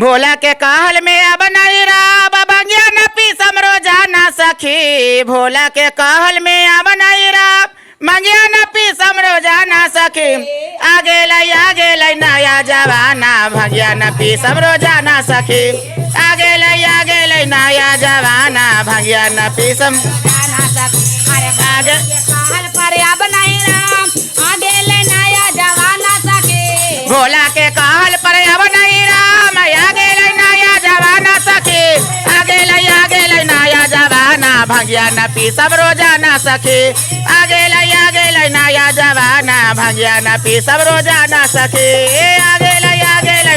भोला के कहल में अब नहीं रहा भंगिया न पीसम रोजाना सखी। भोला के कहल में अब नहीं रहा भंगिया न पीसम रोजाना सखी। आगे लै नया जवाना भंगिया न पीसम रोजाना सखी। आगे लै नया जवाना भंगिया न पीसम आगे कहल पर अब नहीं रहा आगे ले नया जवाना सखी। भोला के कहल पर अब नहीं राम आगे लै नया जवाना सखी। आगे लै नया जवाना भंगिया न पीसम रोजाना सखी। आगे लै नया जवाना भंगिया न पीसम रोजाना सखी। आगे लै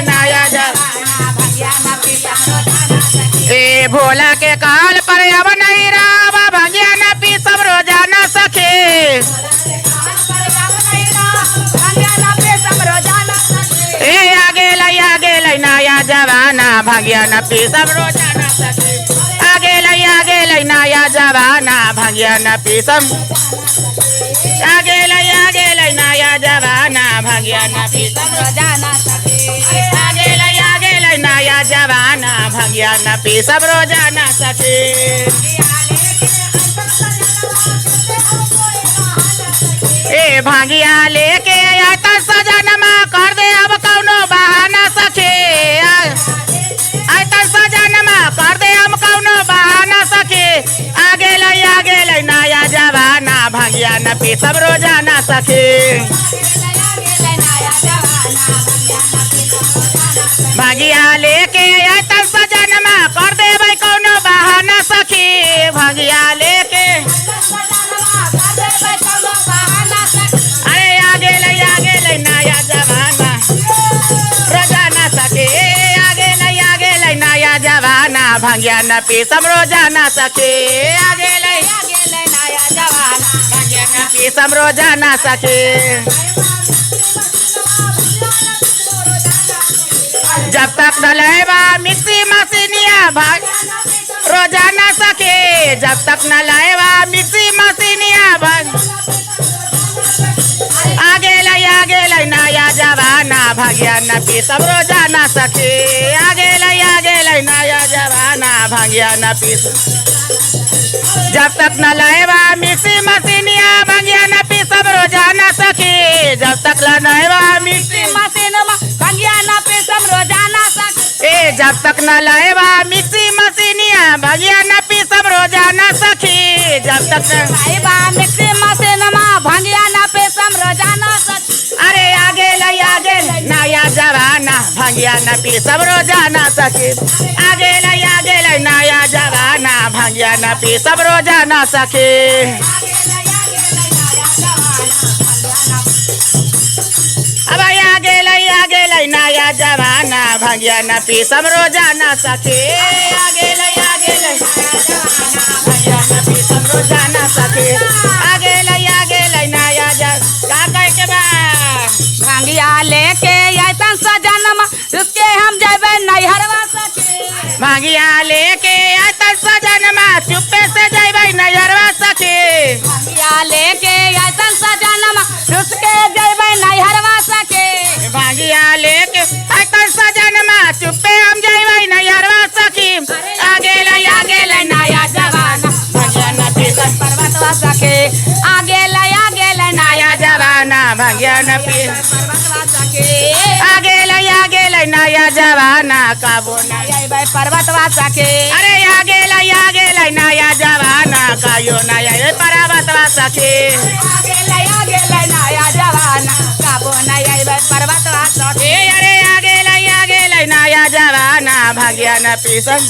नया जवाना भंगिया न पीसम रोजाना सखी। ए भोला के कहल पर अब नहीं राम भंगिया न पीसम रोजाना सखी। ए आगे लै नया जवाना भंगिया न पीसम रोजाना सखी। आगे लै नया जवाना भंगिया न पीसम आगे लै नया जवाना भंगिया न पीसम रोजाना सखी। आगे लै नया जवाना भंगिया न पीसम रोजाना सखी। ए भांगिया लेके आता सजनमा कर दे अब कौनो बहाना सखी। आता सजनमा कर दे हम कौनो बहाना सखी। आगे लै नया जवाना भंगिया न पीसम रोजाना सखी। भांगिया लेके आता सजनमा कर दे भाई कौनो बहाना सखी। भांगिया लेके अरे आगे लै नया जवाना रोजाना सखी। आगे लै नया जवाना भंगिया न पीसम रोजाना सखी। आगे लै नया जवाना भंगिया न पीसम रोजाना सखी। जब तक नलैबा मिक्सी मशीनिया भाग रोजाना सखी। जब तक न लाएवा मिक्सी मशीनिया भाग आगे लै नया जवाना भंगिया न पीसम रोजाना सखी। आगे लै नया जवाना भंगिया न पीसम जब तक न लाएवा मिक्सी मशीनिया भंगिया न पीसम रोजाना सखी। जब तक न लाएवा मिक्सी मशीन भंगिया न पीसम रोजाना सखी। ए जब तक न लाएवा मिक्सी मशीनिया भंगिया न पीसम रोजाना सखी। जब तक लाएवा मिक्सी मशीन भंगिया न पीसम रोजाना सखी। अरे आगे लै नया जवाना भंगिया न पीसम रोजाना सखी। आगे लै नया जवाना भंगिया न पीसम रोजाना सखी। अब आगे लै नया जवाना भंगिया न पीसम रोजाना सखी। आगे लै भंगिया न पीसम रोजाना सखी। आगे लै नया का कह के बा भंगिया लेके आयतन सजनमा उसके हम जेबे नैहरवा सखी। भांगिया लेके आता सजनमा चुप्पे से जैबै नैहरवा सखी। भंगिया लेके आयतन सजनमा उसके जेबे नैहरवा सखी। भांगिया लेके आता सजनमा चुप्पे हम जैबै नैहरवा सखी। आगे लै नया जवाना भंगिया न पीसम पर्वतवा सखी। आगे लै नया जवाना भंगिया न पीसम पर्वतवा सखी। आगे लै नया जवाना काबो न जेबे पर्वतवा सखी। अरे आगे लै नया जवाना कायो नया पर्वतवा सखी। आगे लै नया जवाना काबो न जेबे पर्वतवा सखी। अरे आगे लै नया जवाना भंगिया न पीसम